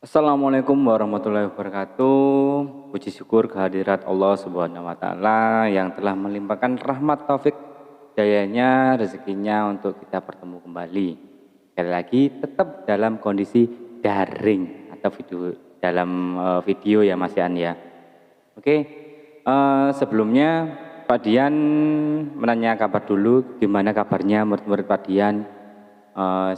Assalamualaikum warahmatullahi wabarakatuh. Puji syukur kehadirat Allah Subhanahu wa taala yang telah melimpahkan rahmat taufik dayanya rezekinya untuk kita bertemu kembali. Sekali lagi tetap dalam kondisi daring atau video ya Mas Yan ya. Oke, sebelumnya Pak Dian menanya kabar dulu, gimana kabarnya murid-murid Pak Dian.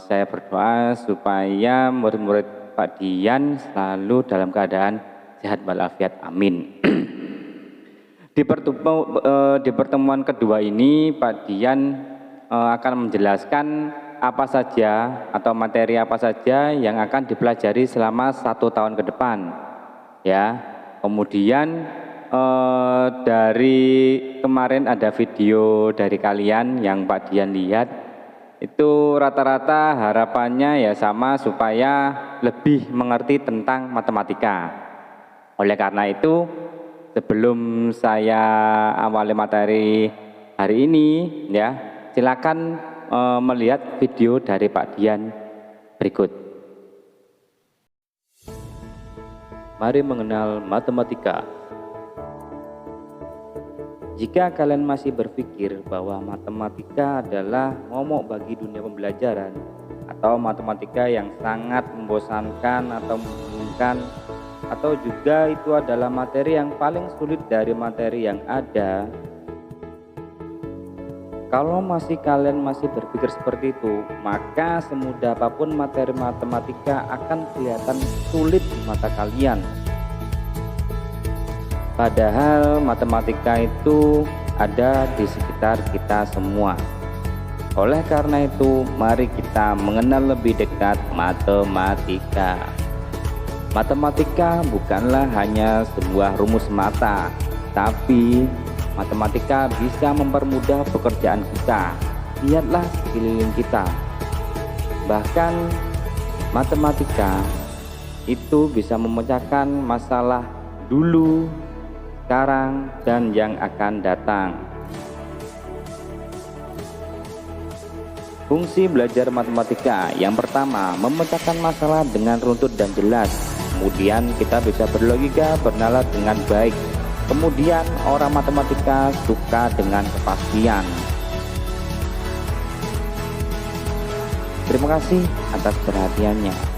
Saya berdoa supaya murid-murid Pak Dian selalu dalam keadaan sehat walafiat, amin. Di pertemuan kedua ini Pak Dian akan menjelaskan apa saja atau materi apa saja yang akan dipelajari selama 1 tahun ke depan ya. Kemudian dari kemarin ada video dari kalian yang Pak Dian lihat, itu rata-rata harapannya ya sama supaya lebih mengerti tentang matematika. Oleh karena itu, sebelum saya awali materi hari ini ya, silakan melihat video dari Pak Dian berikut. Mari mengenal matematika. Jika kalian masih berpikir bahwa matematika adalah momok bagi dunia pembelajaran atau matematika yang sangat membosankan atau membingungkan, atau juga itu adalah materi yang paling sulit dari materi yang ada, kalau kalian masih berpikir seperti itu, maka semudah apapun materi matematika akan kelihatan sulit di mata kalian. Padahal matematika itu ada di sekitar kita semua. Oleh karena itu, mari kita mengenal lebih dekat matematika. Matematika bukanlah hanya sebuah rumus semata, tapi matematika bisa mempermudah pekerjaan kita. Lihatlah sekeliling kita. Bahkan matematika itu bisa memecahkan masalah dulu, sekarang, dan yang akan datang. Fungsi belajar matematika yang pertama, memecahkan masalah dengan runtut dan jelas. Kemudian kita bisa berlogika, bernalar dengan baik. Kemudian orang matematika suka dengan kepastian. Terima kasih atas perhatiannya.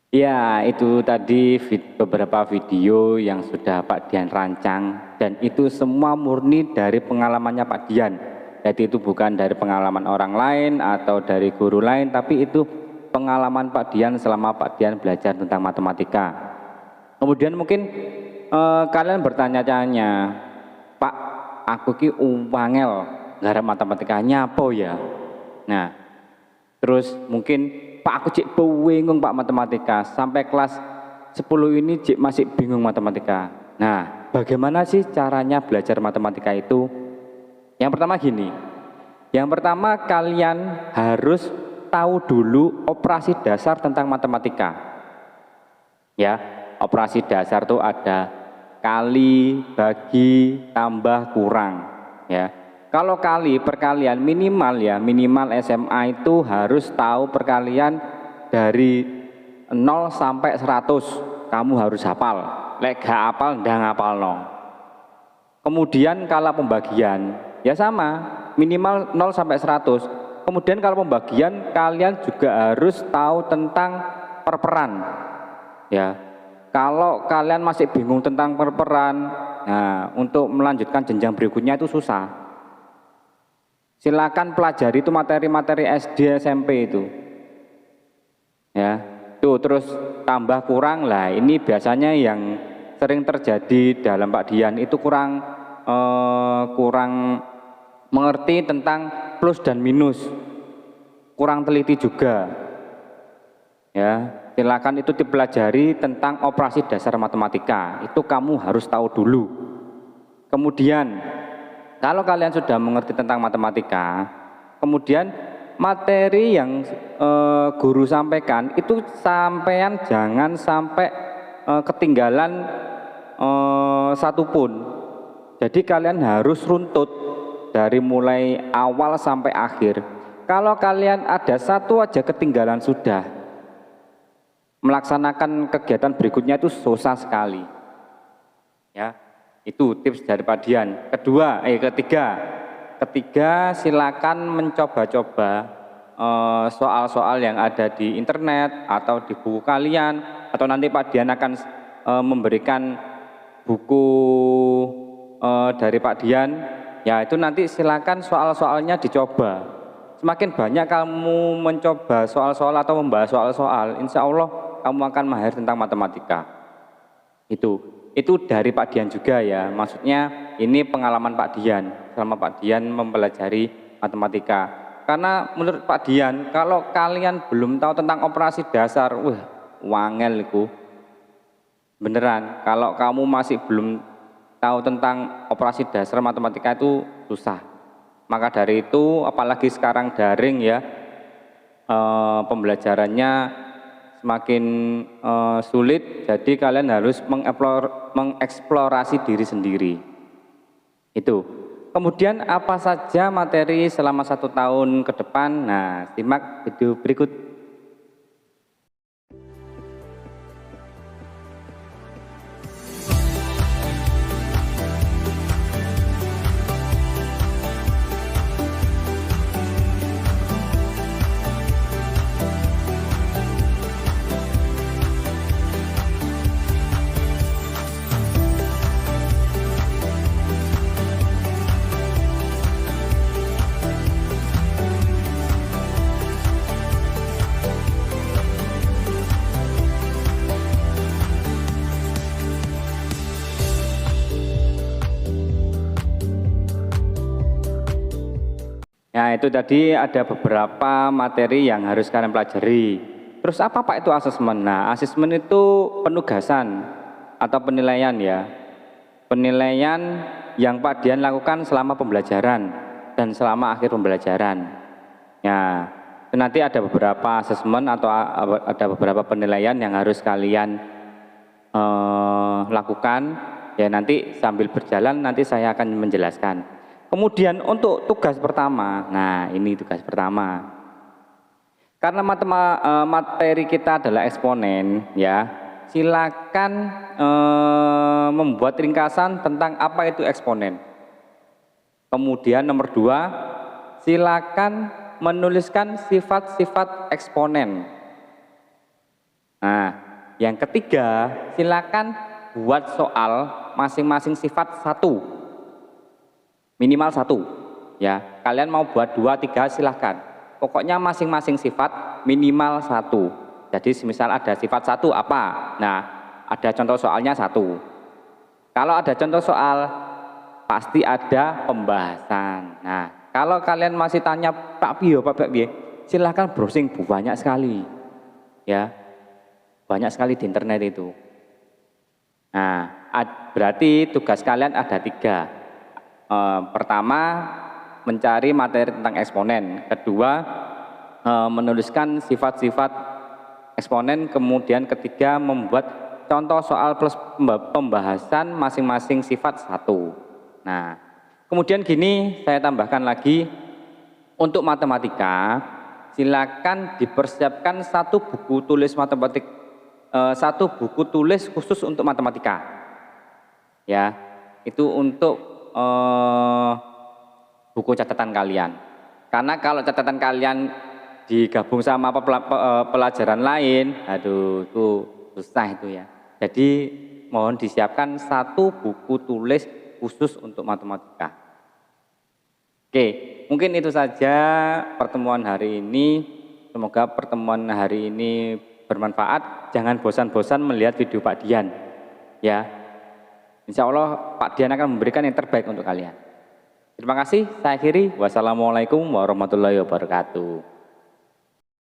Ya, itu tadi beberapa video yang sudah Pak Dian rancang, dan itu semua murni dari pengalamannya Pak Dian. Jadi itu bukan dari pengalaman orang lain atau dari guru lain, tapi itu pengalaman Pak Dian selama Pak Dian belajar tentang matematika. Kemudian mungkin kalian bertanya-tanya, Pak, aku ki wangel garap matematikanya apa ya? Nah, terus mungkin Pak, aku cik bingung Pak matematika, sampai kelas 10 ini cik masih bingung matematika. Nah, bagaimana sih caranya belajar matematika itu? Yang pertama gini, yang pertama kalian harus tahu dulu operasi dasar tentang matematika. Ya, operasi dasar itu ada kali, bagi, tambah, kurang. Ya. Kalau kali perkalian minimal SMA itu harus tahu perkalian dari 0 sampai 100. Kamu harus hafal. Lek gak hafal ndang hafalno. Kemudian kalau pembagian ya sama, minimal 0 sampai 100. Kemudian kalau pembagian kalian juga harus tahu tentang perperan. Ya. Kalau kalian masih bingung tentang perperan, nah untuk melanjutkan jenjang berikutnya itu susah. Silakan pelajari itu materi-materi SD SMP itu. Ya. Tuh terus tambah kurang lah. Ini biasanya yang sering terjadi dalam Pak Dian itu kurang mengerti tentang plus dan minus. Kurang teliti juga. Ya, silakan itu dipelajari tentang operasi dasar matematika. Itu kamu harus tahu dulu. Kemudian kalau kalian sudah mengerti tentang matematika, kemudian materi yang guru sampaikan itu sampean jangan sampai ketinggalan satupun. Jadi kalian harus runtut dari mulai awal sampai akhir. kalau kalian ada satu aja ketinggalan sudah, melaksanakan kegiatan berikutnya itu susah sekali. Ya, itu tips dari Pak Dian. Ketiga, silakan mencoba-coba soal-soal yang ada di internet atau di buku kalian, atau nanti Pak Dian akan memberikan buku dari Pak Dian. Ya, itu nanti silakan soal-soalnya dicoba. Semakin banyak kamu mencoba soal-soal atau membahas soal-soal, insya Allah kamu akan mahir tentang matematika. Itu dari Pak Dian juga ya, maksudnya ini pengalaman Pak Dian selama Pak Dian mempelajari matematika. Karena menurut Pak Dian, kalau kalian belum tahu tentang operasi dasar, wangel itu. Beneran, kalau kamu masih belum tahu tentang operasi dasar matematika itu susah. Maka dari itu, apalagi sekarang daring ya, pembelajarannya semakin sulit, jadi kalian harus mengeksplorasi diri sendiri. Itu. Kemudian apa saja materi selama 1 tahun ke depan? Nah, simak video berikut. Nah, itu tadi ada beberapa materi yang harus kalian pelajari. Terus apa Pak itu asesmen? Nah, asesmen itu penugasan atau penilaian ya. Penilaian yang Pak Dian lakukan selama pembelajaran dan selama akhir pembelajaran. Nah, nanti ada beberapa asesmen atau ada beberapa penilaian yang harus kalian lakukan. Ya, nanti sambil berjalan nanti saya akan menjelaskan. Kemudian untuk tugas pertama, nah ini tugas pertama. Karena materi kita adalah eksponen, ya, silakan membuat ringkasan tentang apa itu eksponen. Kemudian nomor 2, silakan menuliskan sifat-sifat eksponen. Nah, yang ketiga, silakan buat soal masing-masing sifat 1. Minimal 1 ya, kalian mau buat 2, 3 silahkan, pokoknya masing-masing sifat minimal 1. Jadi misal ada sifat 1 apa, nah ada contoh soalnya 1. Kalau ada contoh soal pasti ada pembahasan. Nah, kalau kalian masih tanya Pak Pio, silahkan browsing, banyak sekali ya, banyak sekali di internet itu. Nah, berarti tugas kalian ada 3. Pertama, mencari materi tentang eksponen. Kedua, menuliskan sifat-sifat eksponen. Kemudian ketiga, membuat contoh soal plus pembahasan masing-masing sifat 1. Nah, kemudian gini saya tambahkan lagi, untuk matematika silakan dipersiapkan 1 buku tulis matematik, 1 buku tulis khusus untuk matematika. Ya, itu untuk buku catatan kalian. Karena kalau catatan kalian digabung sama pelajaran lain, aduh itu susah itu ya. Jadi mohon disiapkan 1 buku tulis khusus untuk matematika. Oke, mungkin itu saja pertemuan hari ini. Semoga pertemuan hari ini bermanfaat. Jangan bosan-bosan melihat video Pak Dian ya. Insya Allah Pak Dian akan memberikan yang terbaik untuk kalian. Terima kasih, saya akhiri. Wassalamualaikum warahmatullahi wabarakatuh.